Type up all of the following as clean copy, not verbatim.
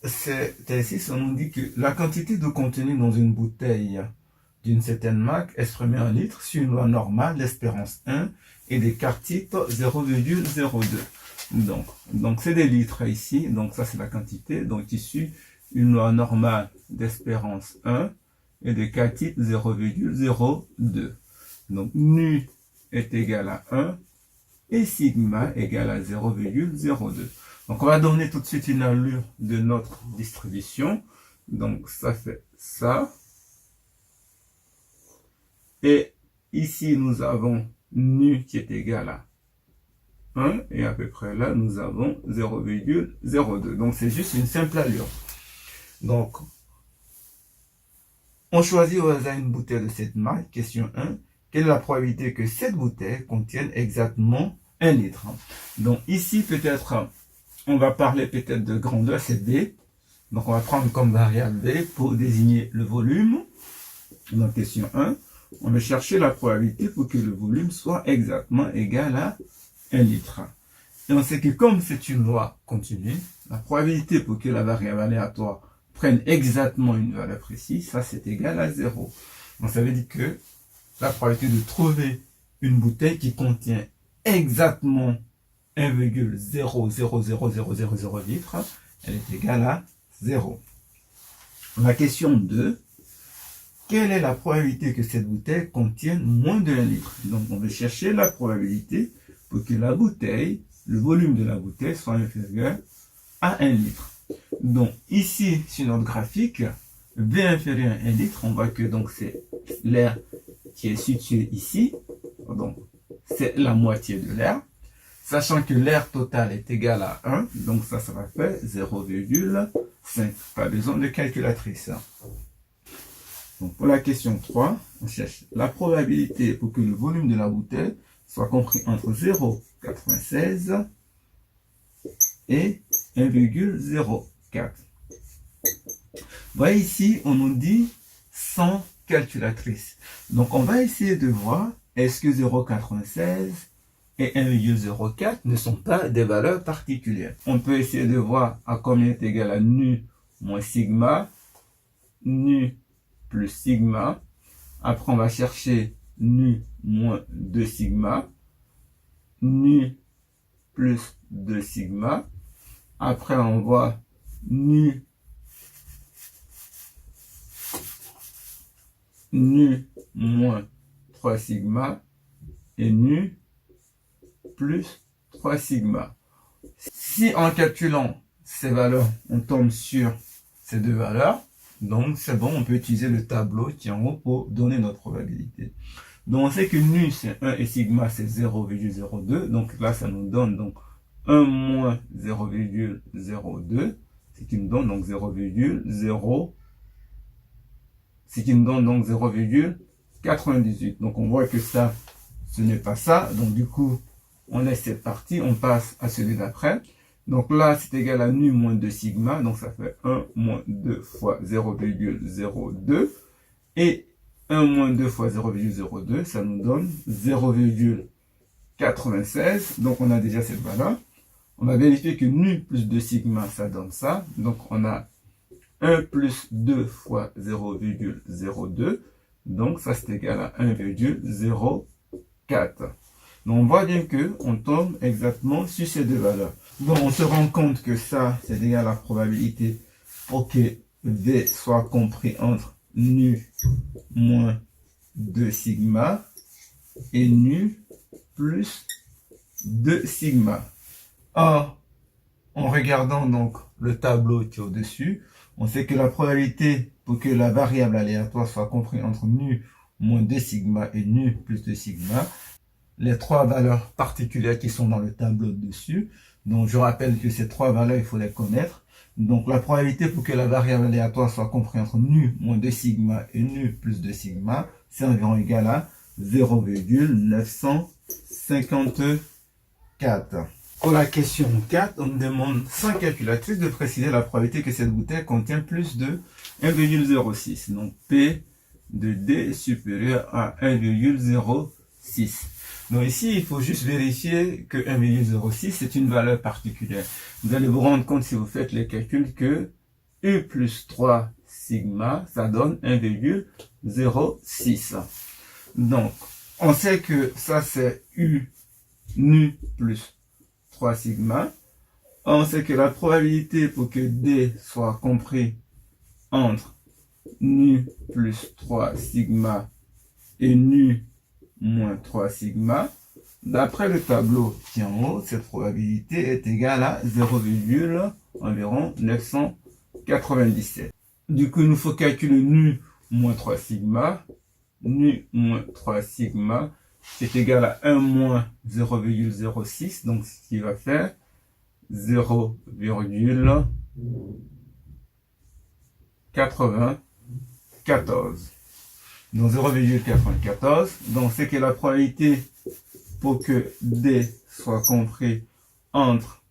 cet exercice, on nous dit que la quantité de contenu dans une bouteille d'une certaine marque exprimée en litres sur une loi normale d'espérance 1 et des quarts type 0,02. Donc c'est des litres ici, donc ça c'est la quantité, donc ici une loi normale d'espérance 1 et des quarts type 0,02. Donc nu est égal à 1 et sigma égale à 0,02. Donc on va donner tout de suite une allure de notre distribution. Donc ça fait ça. Et ici nous avons nu qui est égal à 1 et à peu près là nous avons 0,02. Donc c'est juste une simple allure. Donc on choisit au hasard une bouteille de cette marque. Question 1. Quelle est la probabilité que cette bouteille contienne exactement 1 litre? Donc ici peut-être on va parler peut-être de grandeur, c'est B. Donc on va prendre comme variable B pour désigner le volume. Donc question 1, on va chercher la probabilité pour que le volume soit exactement égal à 1 litre. Et on sait que comme c'est une loi continue, la probabilité pour que la variable aléatoire prenne exactement une valeur précise, ça c'est égal à 0. Donc ça veut dire que la probabilité de trouver une bouteille qui contient exactement 1,0000000 litres, elle est égale à 0. La question 2, quelle est la probabilité que cette bouteille contienne moins de 1 litre? Donc on veut chercher la probabilité pour que la bouteille, le volume de la bouteille soit inférieur à 1 litre. Donc ici, sur notre graphique, V inférieur à 1 litre, on voit que donc c'est l'air qui est situé ici. Donc c'est la moitié de l'air. Sachant que l'air total est égal à 1, donc ça va faire 0,5. Pas besoin de calculatrice. Donc pour la question 3, on cherche la probabilité pour que le volume de la bouteille soit compris entre 0,96 et 1,04. Voyez ici, on nous dit sans calculatrice. Donc on va essayer de voir, est-ce que 0,96 et 1,04 ne sont pas des valeurs particulières. On peut essayer de voir à combien est égal à nu moins sigma, nu plus sigma. Après, on va chercher nu moins 2 sigma, nu plus 2 sigma. Après, on voit nu moins 3 sigma et nu plus 3 sigma. Si en calculant ces valeurs, on tombe sur ces deux valeurs, donc c'est bon, on peut utiliser le tableau qui est en haut pour donner notre probabilité. Donc on sait que nu c'est 1 et sigma c'est 0,02, donc là ça nous donne donc 1 moins 0,02, ce qui nous donne donc 0,0, ce qui nous donne donc 0,98. Donc on voit que ça, ce n'est pas ça, donc du coup on laisse cette partie, on passe à celui d'après. Donc là, c'est égal à nu moins 2 sigma, donc ça fait 1 moins 2 fois 0,02. Et 1 moins 2 fois 0,02, ça nous donne 0,96. Donc on a déjà cette valeur. On va vérifier que nu plus 2 sigma, ça donne ça. Donc on a 1 plus 2 fois 0,02. Donc ça, c'est égal à 1,04. Donc on voit bien que on tombe exactement sur ces deux valeurs. Donc on se rend compte que ça, c'est égal à la probabilité pour que V soit compris entre nu moins 2 sigma et nu plus 2 sigma. Or, en regardant donc le tableau qui est au-dessus, on sait que la probabilité pour que la variable aléatoire soit comprise entre nu moins 2 sigma et nu plus 2 sigma, les trois valeurs particulières qui sont dans le tableau dessus. Donc, je rappelle que ces trois valeurs, il faut les connaître. Donc, la probabilité pour que la variable aléatoire soit comprise entre nu moins 2 sigma et nu plus 2 sigma, c'est environ égal à 0,954. Pour la question 4, on nous demande sans calculatrice de préciser la probabilité que cette bouteille contient plus de 1,06. Donc, P de D est supérieur à 1,06. Donc ici, il faut juste vérifier que 1,06 c'est une valeur particulière. Vous allez vous rendre compte si vous faites les calculs que U plus 3 sigma, ça donne 1,06. Donc, on sait que ça c'est U nu plus 3 sigma. On sait que la probabilité pour que D soit compris entre nu plus 3 sigma et nu moins 3 sigma, d'après le tableau qui est en haut, cette probabilité est égale à 0,997. Du coup, il nous faut calculer nu moins 3 sigma. Nu moins 3 sigma, c'est égal à 1 moins 0,06, donc ce qui va faire 0,94. Donc 0,94. Donc c'est que la probabilité pour que D soit compris entre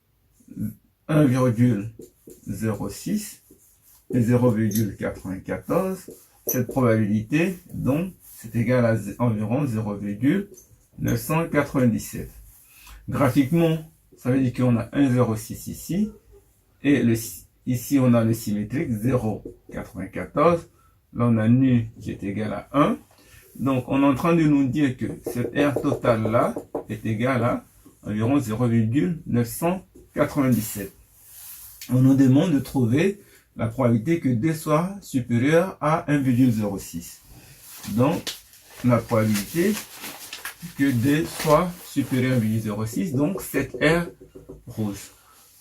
1,06 et 0,94. Cette probabilité, donc, c'est égal à environ 0,997. Graphiquement, ça veut dire qu'on a 1,06 ici, et ici on a le symétrique 0,94. Là on a nu qui est égal à 1. Donc on est en train de nous dire que cette R totale là est égale à environ 0,997. On nous demande de trouver la probabilité que D soit supérieur à 1,06. Donc, la probabilité que D soit supérieur à 1,06, donc cette R rouge.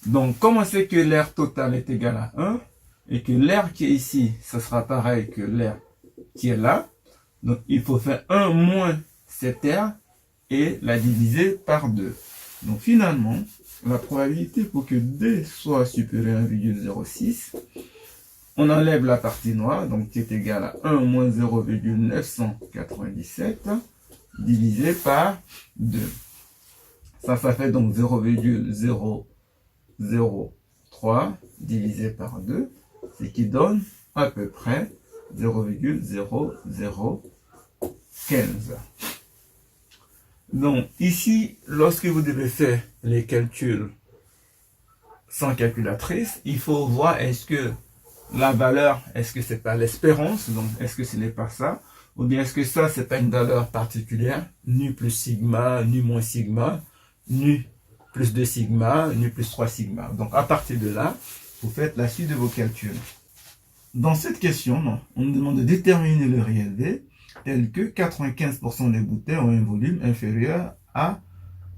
Donc, comme on sait que l'air total est égal à 1, et que l'air qui est ici, ce sera pareil que l'air qui est là, donc il faut faire 1 moins cette R et la diviser par 2. Donc finalement, la probabilité pour que D soit supérieur à 1,06, on enlève la partie noire, donc qui est égale à 1 moins 0,997 divisé par 2. Ça fait donc 0,003 divisé par 2, ce qui donne à peu près 0,0015. Donc ici, lorsque vous devez faire les calculs sans calculatrice, il faut voir est-ce que la valeur, est-ce que c'est pas l'espérance, donc est-ce que ce n'est pas ça, ou bien est-ce que ça c'est pas une valeur particulière, nu plus sigma, nu moins sigma, nu plus 2 sigma, nu plus 3 sigma. Donc à partir de là, vous faites la suite de vos calculs. Dans cette question, on nous demande de déterminer le réel V tel que 95% des bouteilles ont un volume inférieur à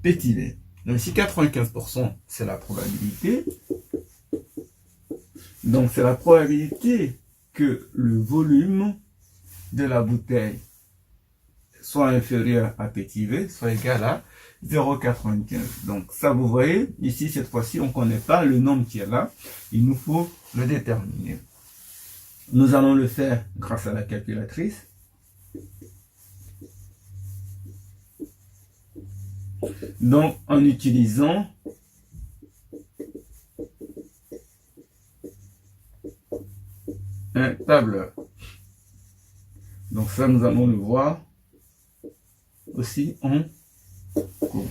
petit V. Donc si 95% c'est la probabilité, donc c'est la probabilité que le volume de la bouteille soit inférieur à petit v, soit égal à 0,95. Donc ça vous voyez, ici cette fois-ci on ne connaît pas le nombre qui est là, il nous faut le déterminer. Nous allons le faire grâce à la calculatrice. Donc en utilisant un tableur. Donc ça, nous allons le voir aussi en cours.